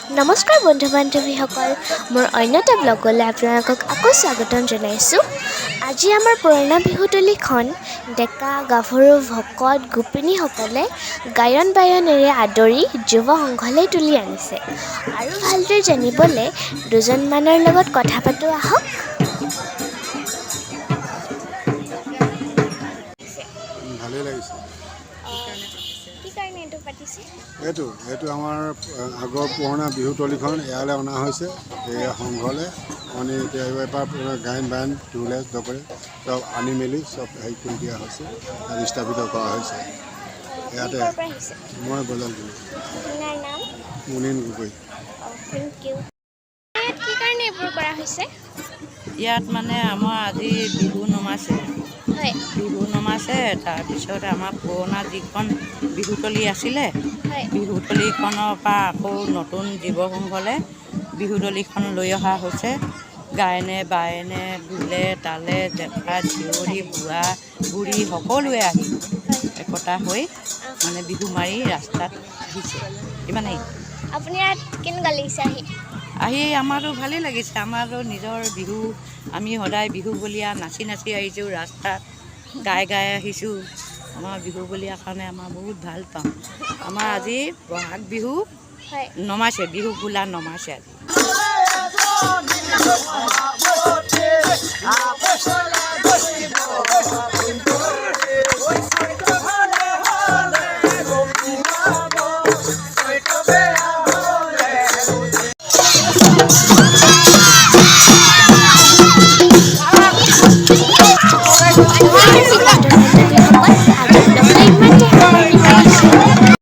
নমস্কাৰ বন্ধু বান্ধৱীসকল, মোৰ অন্যতম ব্লগলৈ আপোনালোকক আকৌ স্বাগতম জনাইছোঁ। আজি আমাৰ পুৰণা বিহুতলীখন ডেকা গাভৰু ভকত গোপিনীসকলে গায়ন বায়নেৰে আদৰি যুৱ সংঘলৈ তুলি আনিছে। আৰু ভালদৰে জানিবলৈ দুজনমানৰ লগত কথা পাতোঁ আহক। ভালেই লাগিছে। কি কাৰণে এইটো পাতিছে? এইটো আমাৰ আগৰ পুৰণা বিহুতলীখন ইয়ালৈ অনা হৈছে, এই সংঘলৈ মানে এতিয়া এবাৰ গায়ন বায়ন ঢোলে ডগৰে চব আনি মেলি চব হেৰি কৰি দিয়া হৈছে, তাত স্থাপিত কৰা হৈছে। ইয়াতে মই বজাল দিলোঁ, মুনীন গগৈ। Thank U. কি কাৰণে এইবোৰ কৰা হৈছে? ইয়াত মানে আমাৰ আজি বিহু নমাইছে, তাৰপিছত আমাৰ পুৰণা যিখন বিহুতলী আছিলে, বিহুতলীখনৰ পৰা আকৌ নতুন জীৱ সংঘলৈ বিহুতলীখন লৈ অহা হৈছে। গায়নে বায়নে ঢোলে তালে জেঠা জীয়ৰী বুঢ়া বুঢ়ী সকলোৱে আহি একতা হৈ মানে বিহু মাৰি ৰাস্তাত আহিছে। ইমানেই। আপুনি ইয়াত কেনেকুৱা লাগিছে আহি আমাৰতো ভালেই লাগিছে। আমাৰতো নিজৰ বিহু, আমি সদায় বিহু বলীয়া নাচি নাচি আহিছোঁ, ৰাস্তাত গাই গাই আহিছোঁ। আমাৰ বিহু বলীয়া কাৰণে আমাৰ বহুত ভাল পাওঁ। আমাৰ আজি বহাগ বিহু নমাইছে, বিহু বোলা নমাইছে আজি।